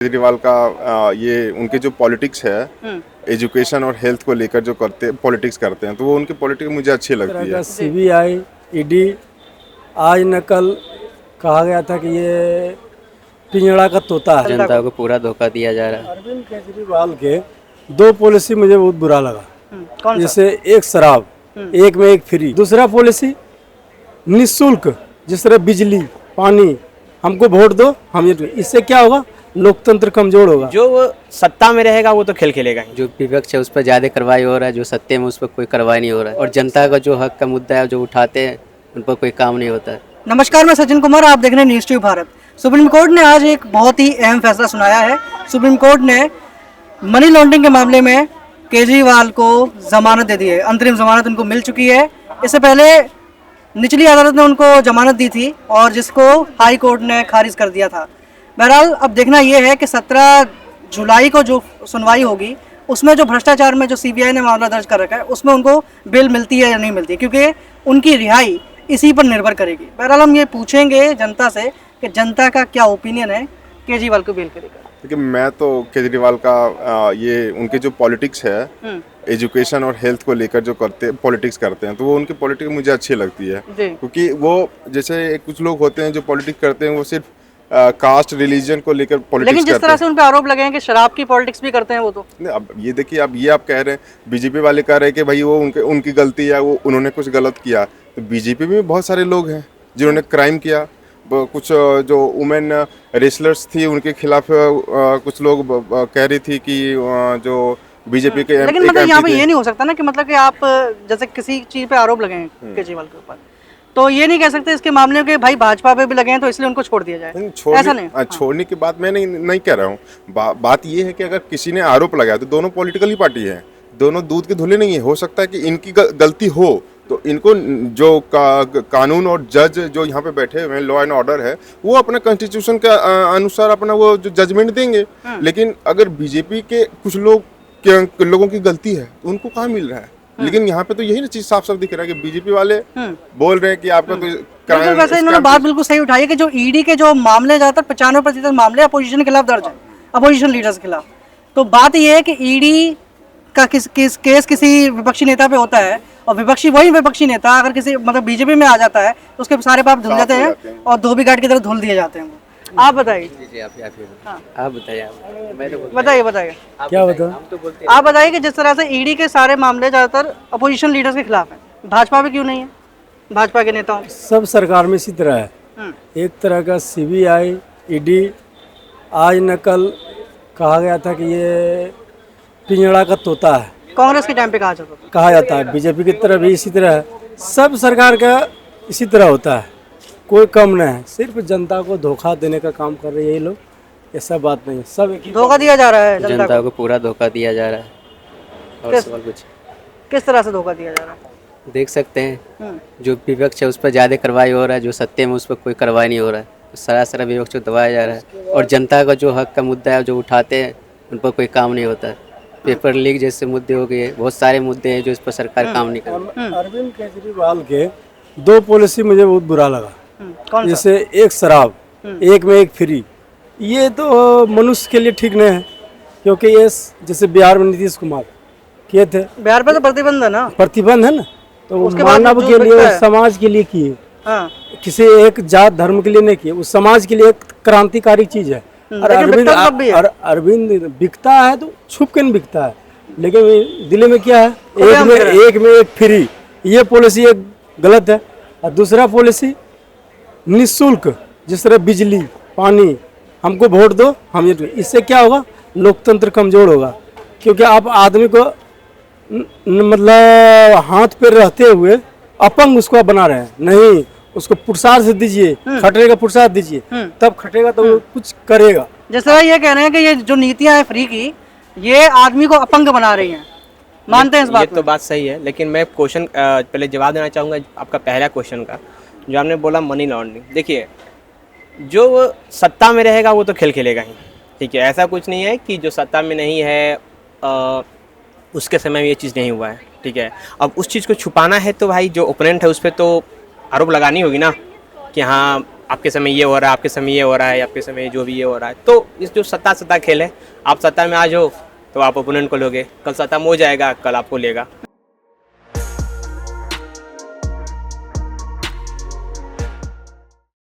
केजरीवाल का ये उनके जो पॉलिटिक्स है एजुकेशन और हेल्थ को लेकर जो पॉलिटिक्स करते हैं तो वो उनकी पॉलिटिक्स मुझे अच्छी लगती है। सीबीआई ईडी आज न कल कहा गया था कि ये पिंजड़ा का तोता है। जनता को पूरा धोखा दिया जा रहा है। अरविंद केजरीवाल के दो पॉलिसी मुझे बहुत बुरा लगा। कौन सा? जैसे एक शराब, एक में एक फ्री। दूसरा पॉलिसी निःशुल्क, जिस तरह बिजली पानी, हमको वोट दो हम ये। इससे क्या होगा? लोकतंत्र कमजोर होगा। जो सत्ता में रहेगा वो तो खेल खेलेगा ही। जो विपक्ष है उस पर ज़्यादा कार्रवाई हो रहा है, जो सत्य में उस पर कोई कार्रवाई नहीं हो रहा है, और जनता का जो हक का मुद्दा है जो उठाते हैं उन पर कोई काम नहीं होता है। नमस्कार, मैं सचिन कुमार, आप देख रहे हैं news tube Bharat. Supreme court ने आज एक बहुत ही अहम फैसला सुनाया है। सुप्रीम कोर्ट ने मनी लॉन्ड्रिंग के मामले में केजरीवाल को जमानत दे दी है। अंतरिम जमानत उनको मिल चुकी है। इससे पहले निचली अदालत ने उनको जमानत दी थी और जिसको हाई कोर्ट ने खारिज कर दिया था। बहरहाल अब देखना यह है कि 17 जुलाई को जो सुनवाई होगी उसमें जो भ्रष्टाचार में जो सीबीआई ने मामला दर्ज कर रखा है उसमें उनको बेल मिलती है या नहीं मिलती, क्योंकि उनकी रिहाई इसी पर निर्भर करेगी। बहरहाल हम ये पूछेंगे जनता से कि जनता का क्या ओपिनियन है केजरीवाल को बेल करेगा। लेकिन मैं तो केजरीवाल का ये उनके जो पॉलिटिक्स है एजुकेशन और हेल्थ को लेकर जो पॉलिटिक्स करते हैं तो वो उनकी पॉलिटिक्स मुझे अच्छी लगती है। क्योंकि वो जैसे कुछ लोग होते हैं जो पॉलिटिक्स करते हैं वो सिर्फ कास्ट रिलीजन को लेकर पॉलिटिक्स। लेकिन जिस तरह से उन पे आरोप लगे हैं कि शराब की पॉलिटिक्स भी करते हैं वो तो अब ये देखिए, अब ये आप कह रहे हैं बीजेपी वाले कह रहे हैं कि भाई वो उनकी गलती है, वो उन्होंने कुछ गलत किया। तो बीजेपी में बहुत सारे लोग हैं जिन्होंने क्राइम किया। कुछ जो वुमेन रेसलर्स थी उनके खिलाफ कुछ लोग कह रही थी कि जो बीजेपी के लेकिन मतलब यहाँ पे ये नहीं हो सकता ना कि मतलब कि आप जैसे किसी चीज पे आरोप लगे हैं केजरीवाल के ऊपर, तो ये नहीं कह सकते इसके मामले के भाई भाजपा पे भी लगे हैं तो इसलिए उनको छोड़ दिया जाए। ऐसा नहीं, छोड़ने की बात मैं नहीं कह रहा हूँ। बात ये है कि अगर किसी ने आरोप लगाया तो दोनों पॉलिटिकल ही पार्टी है, दोनों दूध के धुले नहीं है। हो सकता है कि इनकी गलती हो तो इनको जो कानून और जज जो यहाँ पे बैठे हुए हैं, लॉ एंड ऑर्डर है, वो अपना कॉन्स्टिट्यूशन के अनुसार अपना वो जो जजमेंट देंगे। लेकिन अगर बीजेपी के कुछ लोगों की गलती है तो उनको कहाँ मिल रहा है? लेकिन यहाँ पे तो यही ना चीज साफ साफ दिख रहा है कि बीजेपी वाले बोल रहे हैं कि आपका तो वैसे इन्होंने बात बिल्कुल सही उठाई है कि जो ईडी के जो मामले ज्यादातर 95% मामले अपोजिशन के खिलाफ दर्ज है, अपोजिशन लीडर्स के खिलाफ। तो बात यह है कि ईडी का केस किसी विपक्षी नेता पे होता है और वही विपक्षी नेता अगर किसी मतलब बीजेपी में आ जाता है तो उसके सारे पाप धुल जाते हैं और धोबी घाट की तरह धुल दिए जाते हैं। आप बताइए। आप बताइए। बताइए क्या बताओ? आप बताइए कि जिस तरह से ईडी के सारे मामले ज्यादातर अपोजिशन लीडर्स के खिलाफ हैं, भाजपा में क्यों नहीं है? भाजपा के नेताओं सब सरकार में इसी तरह है। एक तरह का सीबीआई ईडी आज न कल कहा गया था कि ये पिंजड़ा का तोता है। कांग्रेस के टाइम पे कहा जाता है। बीजेपी की तरह भी इसी तरह है। सब सरकार का इसी तरह होता है, कोई कम नहीं है। सिर्फ जनता को धोखा देने का काम कर रहे हैं ये लोग, ऐसा बात नहीं है। सब धोखा दिया जा रहा है जनता को पूरा धोखा दिया जा रहा है। और सवाल कुछ किस तरह से धोखा दिया जा रहा है देख सकते हैं। जो विपक्ष है उस पर ज़्यादा कार्रवाई हो रहा है, जो सत्य में उस पर कोई कार्रवाई नहीं हो रहा है। सरासर विपक्ष को दबाया जा रहा है और जनता का जो हक का मुद्दा है जो उठाते हैं उन पर कोई काम नहीं होता है। पेपर लीक जैसे मुद्दे हो गए, बहुत सारे मुद्दे हैं जो इस पर सरकार काम नहीं कर रही। अरविंद केजरीवाल के दो पॉलिसी मुझे बहुत बुरा लगा। जैसे एक शराब, एक में एक फ्री। ये तो मनुष्य के लिए ठीक नहीं है, क्योंकि ये जैसे बिहार में नीतीश कुमार किए थे। बिहार पे तो प्रतिबंध है ना, प्रतिबंध है ना, तो मानव के लिए समाज के लिए किए। किसी एक जात धर्म के लिए नहीं किए, उस समाज के लिए एक क्रांतिकारी चीज है। और अरविंद बिकता है तो छुप के नहीं बिकता है, लेकिन दिल्ली में क्या है, एक में एक फ्री। ये पॉलिसी एक गलत है। और दूसरा पॉलिसी निःशुल्क, जिस तरह बिजली पानी, हमको वोट दो हम ये। इससे क्या होगा? लोकतंत्र कमजोर होगा। क्योंकि आप आदमी को मतलब हाथ पे रहते हुए अपंग उसको बना रहे हैं। नहीं, उसको पुरस्कार से दीजिए, खटने का पुरस्कार दीजिए, तब खटेगा तो वो कुछ करेगा। जैसे ये कह रहे हैं कि ये जो नीतियां हैं फ्री की, ये आदमी को अपंग बना रही हैं। मानते हैं इस बात? ये तो बात सही है, लेकिन मैं क्वेश्चन पहले जवाब देना चाहूँगा आपका पहला क्वेश्चन का, जो आपने बोला मनी लॉन्ड्रिंग। देखिए, जो सत्ता में रहेगा वो तो खेल खेलेगा ही, ठीक है। ऐसा कुछ नहीं है कि जो सत्ता में नहीं है उसके समय में ये चीज़ नहीं हुआ है, ठीक है। अब उस चीज़ को छुपाना है तो भाई जो ओपोनेंट है उस पर तो आरोप लगानी होगी ना कि हाँ आपके समय ये हो रहा है, आपके समय ये हो रहा है, आपके समय जो भी ये हो रहा है। तो इस जो सत्ता खेल है, आप सत्ता में आ जाओ तो आप ओपोनेंट को लोगे, कल सत्ता में हो जाएगा, कल आपको लेगा।